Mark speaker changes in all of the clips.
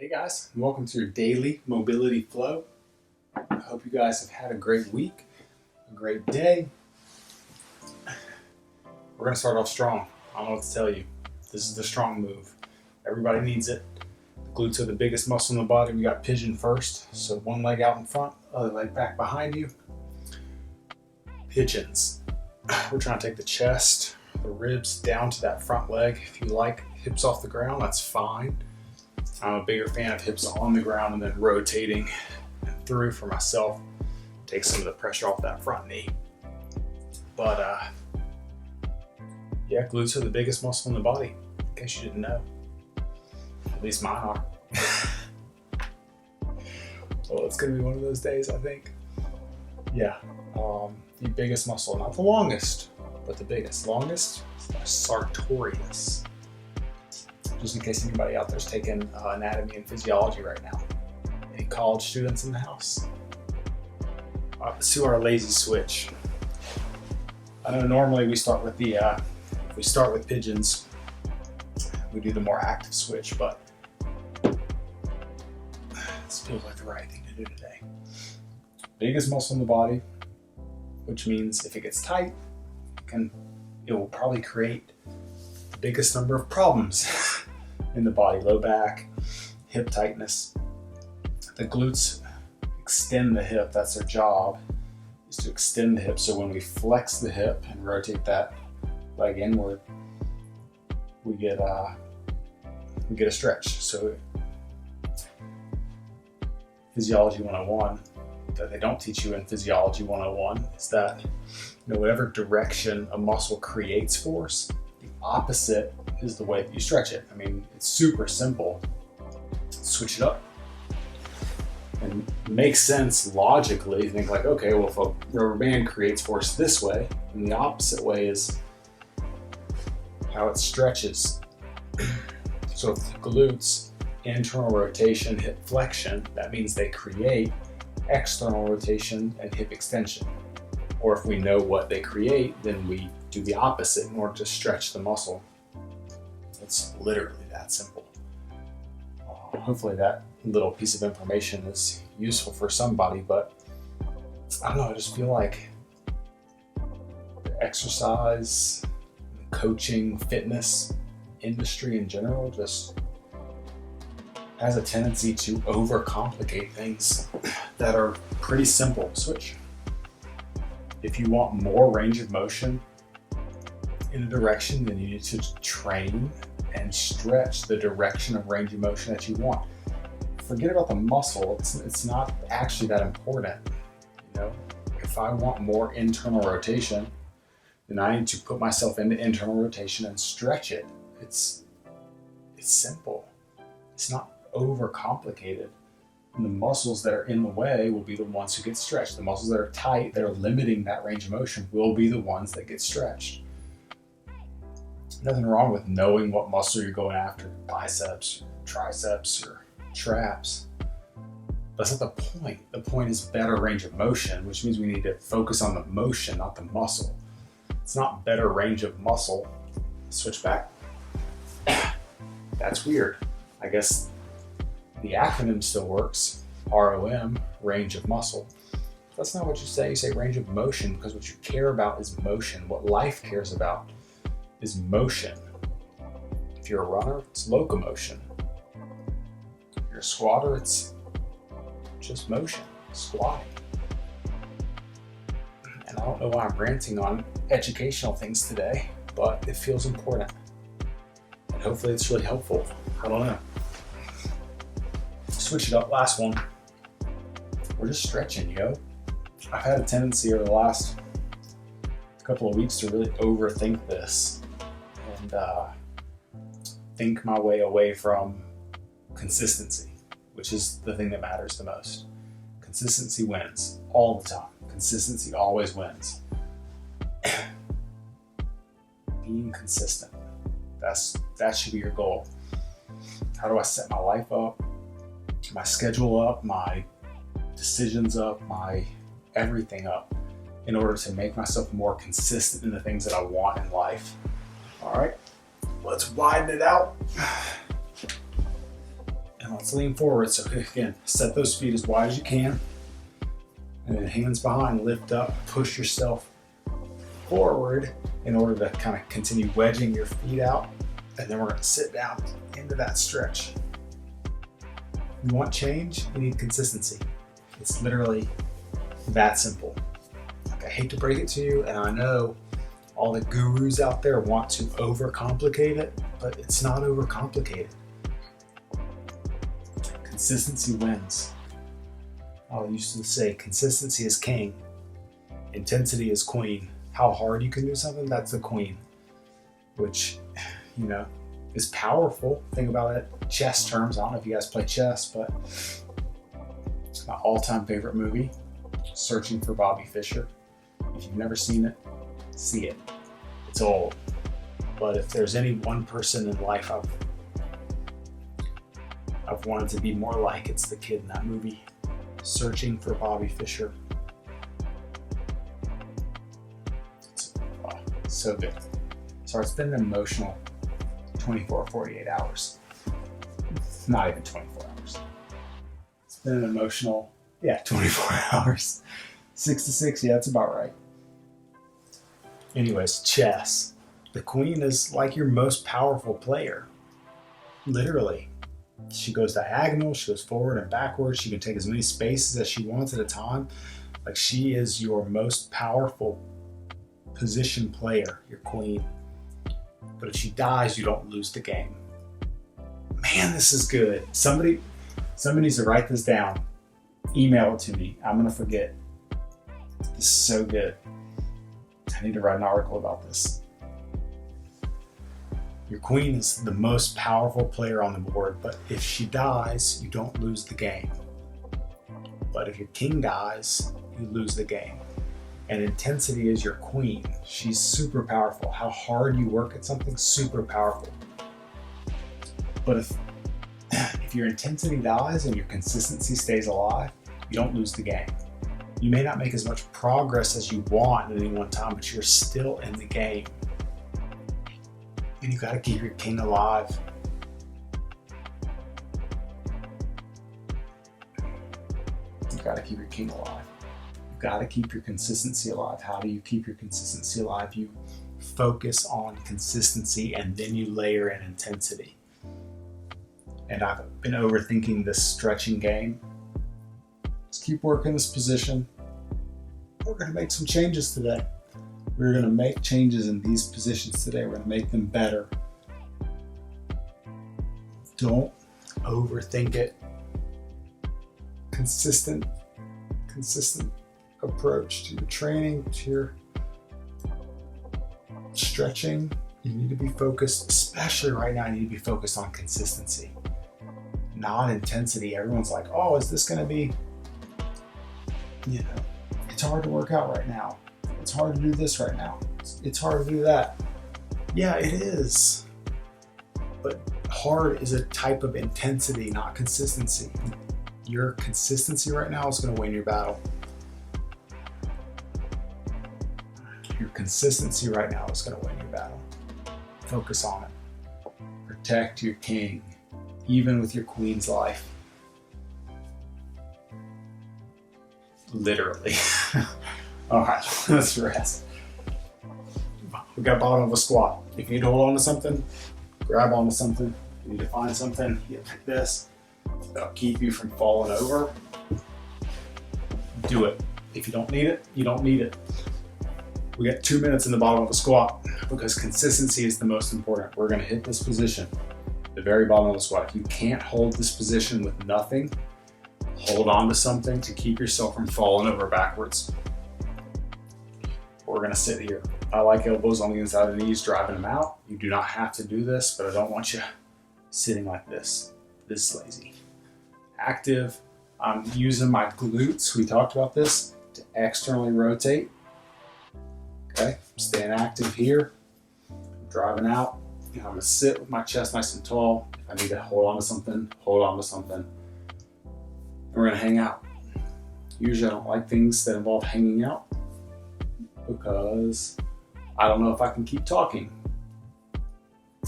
Speaker 1: Hey guys, and welcome to your daily mobility flow. I hope you guys have had a great week, a great day. We're going to start off strong. I don't know what to tell you. This is the strong move. Everybody needs it. The glutes are the biggest muscle in the body. We got pigeon first, so one leg out in front, other leg back behind you. Pigeons. We're trying to take the chest, the ribs down to that front leg. If you like hips off the ground, that's fine. I'm a bigger fan of hips on the ground and then rotating through for myself. Take some of the pressure off that front knee. But yeah, glutes are the biggest muscle in the body, in case you didn't know. At least mine are. Well, it's gonna be one of those days, I think. Yeah, the biggest muscle, not the longest, but the biggest. Longest, sartorius. Just in case anybody out there's taking anatomy and physiology right now. Any college students in the house? Let's do our lazy switch. I know normally we start with pigeons. We do the more active switch, but this feels like the right thing to do today. Biggest muscle in the body, which means if it gets tight, it will probably create the biggest number of problems in the body. Low back, hip tightness. The glutes extend the hip. That's their job, is to extend the hip. So when we flex the hip and rotate that leg inward, we get a stretch. So Physiology 101 that they don't teach you in Physiology 101 is that whatever direction a muscle creates force, the opposite is the way that you stretch it. I mean, it's super simple. Switch it up. And it makes sense logically. Think like, okay, well, if a rubber band creates force this way, then the opposite way is how it stretches. So if the glutes, internal rotation, hip flexion, that means they create external rotation and hip extension. Or if we know what they create, then we do the opposite in order to stretch the muscle. It's literally that simple. Hopefully that little piece of information is useful for somebody, but I don't know, I just feel like the exercise, coaching, fitness industry in general just has a tendency to overcomplicate things that are pretty simple to switch. If you want more range of motion in a direction, then you need to train and stretch the direction of range of motion that you want. Forget about the muscle. It's not actually that important. If I want more internal rotation, then I need to put myself into internal rotation and stretch it. It's simple. It's not overcomplicated. And the muscles that are in the way will be the ones who get stretched. The muscles that are tight, that are limiting that range of motion, will be the ones that get stretched. Nothing wrong with knowing what muscle you're going after, biceps, triceps, or traps. That's not the point. The point is better range of motion, which means we need to focus on the motion, not the muscle. It's not better range of muscle. Switch back. That's weird. I guess the acronym still works. ROM, range of muscle. That's not what you say. You say range of motion because what you care about is motion. What life cares about is motion. If you're a runner, it's locomotion. If you're a squatter, it's just motion, squatting. And I don't know why I'm ranting on educational things today, but it feels important. And hopefully it's really helpful. I don't know. Switch it up, last one. We're just stretching, yo. I've had a tendency over the last couple of weeks to really overthink this and think my way away from consistency, which is the thing that matters the most. Consistency wins all the time. Consistency always wins. Being consistent. That should be your goal. How do I set my life up, my schedule up, my decisions up, my everything up in order to make myself more consistent in the things that I want in life? All right, let's widen it out. And let's lean forward. So again, set those feet as wide as you can. And then hands behind, lift up, push yourself forward in order to kind of continue wedging your feet out. And then we're going to sit down into that stretch. You want change? You need consistency. It's literally that simple. Like, I hate to break it to you, and I know all the gurus out there want to overcomplicate it, but it's not overcomplicated. Consistency wins. I used to say consistency is king, intensity is queen. How hard you can do something, that's the queen, which, you know, is powerful. Think about it, chess terms. I don't know if you guys play chess, but it's my all-time favorite movie, Searching for Bobby Fischer. If you've never seen it, see it. It's old. But if there's any one person in life I've wanted to be more like, it's the kid in that movie, Searching for Bobby Fischer. It's so good. So it's been an emotional 24, 48 hours. Not even 24 hours. It's been an emotional, 24 hours. 6 to 6, yeah, that's about right. Anyways, chess. The queen is like your most powerful player. Literally. She goes diagonal, she goes forward and backwards, she can take as many spaces as she wants at a time. Like, she is your most powerful position player, your queen. But if she dies, you don't lose the game. Man, this is good. Somebody needs to write this down. Email it to me. I'm gonna forget. This is so good. I need to write an article about this. Your queen is the most powerful player on the board, but if she dies, you don't lose the game. But if your king dies, you lose the game. And intensity is your queen. She's super powerful. How hard you work at something, super powerful. But if your intensity dies and your consistency stays alive, you don't lose the game. You may not make as much progress as you want at any one time, but you're still in the game. And you gotta keep your king alive. You gotta keep your king alive. You gotta keep your consistency alive. How do you keep your consistency alive? You focus on consistency and then you layer in intensity. And I've been overthinking this stretching game. Just keep working this position. We're gonna make some changes today. We're going to make changes in these positions today. We're going to make them better. Don't overthink it. Consistent approach to your training, to your stretching. You need to be focused, especially right now, you need to be focused on consistency, not intensity. Everyone's like, oh, is this going to be, it's hard to work out right now. It's hard to do this right now. It's hard to do that. Yeah, it is. But hard is a type of intensity, not consistency. Your consistency right now is going to win your battle. Your consistency right now is going to win your battle. Focus on it. Protect your king, even with your queen's life. Literally. All right, let's rest. We got bottom of a squat. If you need to hold on to something, grab onto something. If you need to find something, you get like this. That'll keep you from falling over. Do it. If you don't need it, you don't need it. We got 2 minutes in the bottom of a squat because consistency is the most important. We're gonna hit this position, the very bottom of the squat. If you can't hold this position with nothing, hold on to something to keep yourself from falling over backwards. We're gonna sit here. I like elbows on the inside of the knees, driving them out. You do not have to do this, but I don't want you sitting like this lazy. Active, I'm using my glutes, we talked about this, to externally rotate. Okay, I'm staying active here. I'm driving out. I'm gonna sit with my chest nice and tall. If I need to hold on to something, hold on to something. And we're gonna hang out. Usually I don't like things that involve hanging out because I don't know if I can keep talking.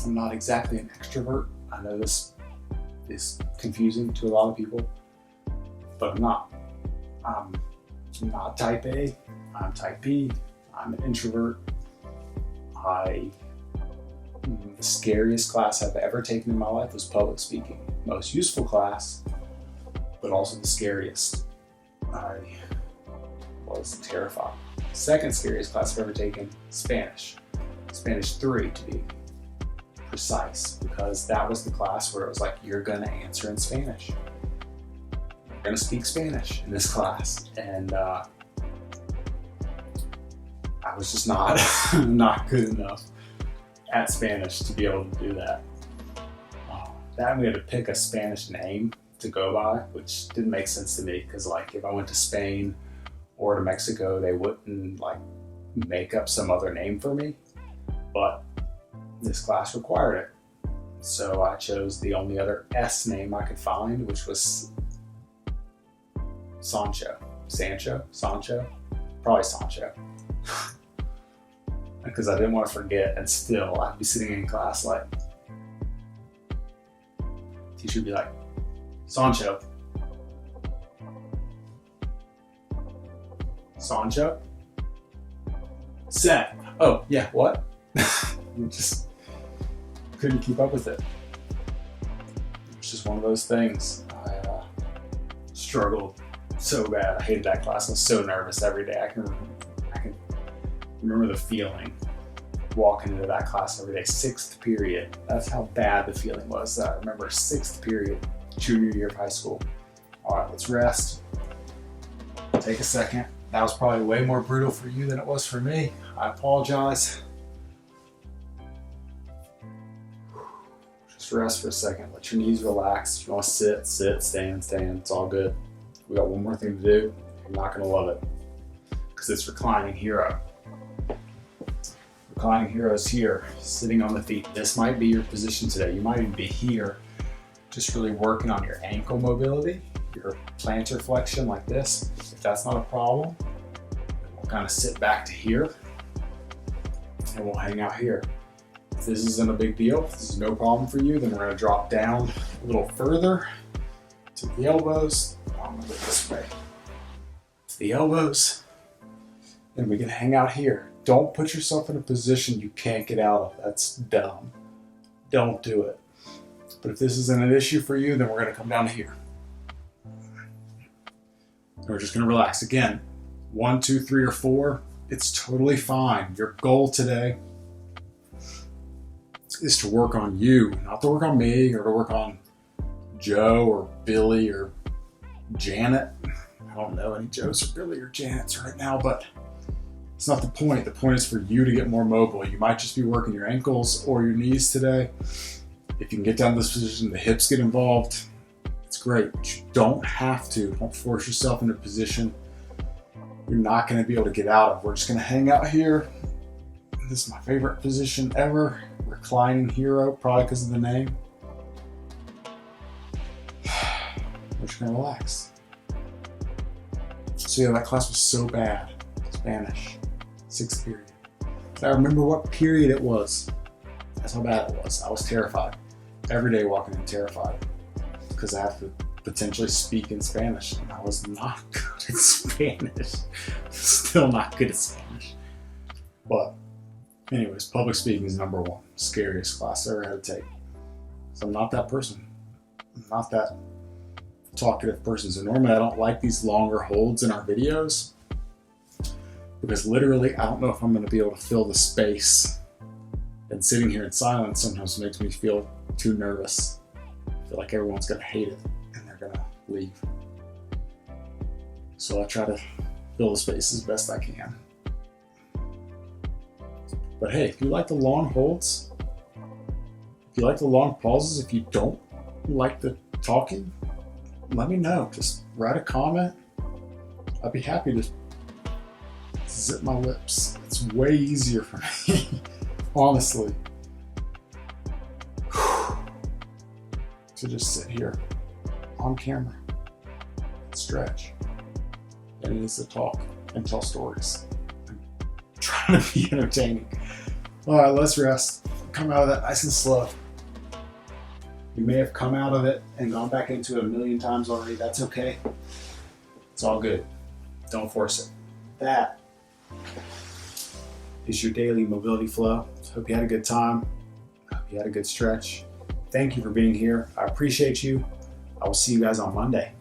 Speaker 1: I'm not exactly an extrovert. I know this is confusing to a lot of people, but I'm not. I'm not type A, I'm type B, I'm an introvert. The scariest class I've ever taken in my life was public speaking. Most useful class, but also the scariest. I was terrified. Second scariest class I've ever taken, Spanish. Spanish 3 to be precise, because that was the class where it was like, you're gonna answer in Spanish. You're gonna speak Spanish in this class. And I was just not good enough at Spanish to be able to do that. That we had to pick a Spanish name to go by, which didn't make sense to me, because like if I went to Spain or to Mexico, they wouldn't like make up some other name for me, but this class required it. So I chose the only other S name I could find, which was Sancho, probably Sancho. Because I didn't want to forget, and still I'd be sitting in class like, teacher would be like, Sancho. Set. Oh, yeah, what? Just couldn't keep up with it. It was just one of those things. I struggled so bad. I hated that class. I was so nervous every day. I can remember the feeling walking into that class every day. 6th period. That's how bad the feeling was. I remember 6th period, junior year of high school. All right, let's rest. Take a second. That was probably way more brutal for you than it was for me. I apologize. Just rest for a second. Let your knees relax. If you want to sit, stand. It's all good. We got one more thing to do. You're not going to love it, because it's reclining hero. Reclining hero is here, sitting on the feet. This might be your position today. You might even be here, just really working on your ankle mobility, your plantar flexion like this. If that's not a problem, we'll kind of sit back to here, and we'll hang out here. If this isn't a big deal, if this is no problem for you, then we're going to drop down a little further to the elbows. I'm going to go this way. To the elbows. Then we can hang out here. Don't put yourself in a position you can't get out of. That's dumb. Don't do it. But if this isn't an issue for you, then we're going to come down to here. And we're just going to relax. Again, 1, 2, 3, or 4. It's totally fine. Your goal today is to work on you, not to work on me or to work on Joe or Billy or Janet. I don't know any Joes or Billy or Janets right now, but it's not the point. The point is for you to get more mobile. You might just be working your ankles or your knees today. If you can get down to this position, the hips get involved, it's great. But you don't have to. Don't force yourself into a position you're not going to be able to get out of. We're just going to hang out here. This is my favorite position ever. Reclining hero, probably because of the name. We're just going to relax. So yeah, that class was so bad. Spanish. 6th period. I remember what period it was. That's how bad it was. I was terrified. Every day walking in terrified, because I have to potentially speak in Spanish, and I was not good at Spanish. Still not good at Spanish. But anyways, public speaking is number 1. Scariest class I ever had to take. So I'm not that person. I'm not that talkative person. So normally I don't like these longer holds in our videos, because literally I don't know if I'm going to be able to fill the space, and sitting here in silence sometimes makes me feel too nervous. I feel like everyone's going to hate it and they're going to leave. So I try to fill the space as best I can. But hey, if you like the long holds, if you like the long pauses, if you don't like the talking, let me know. Just write a comment. I'd be happy to zip my lips. It's way easier for me, honestly, to just sit here on camera, stretch, than it is to talk and tell stories. I'm trying to be entertaining. All right, let's rest. Come out of that nice and slow. You may have come out of it and gone back into it a million times already. That's okay. It's all good. Don't force it. That is your daily mobility flow. Hope you had a good time. Hope you had a good stretch. Thank you for being here. I appreciate you. I will see you guys on Monday.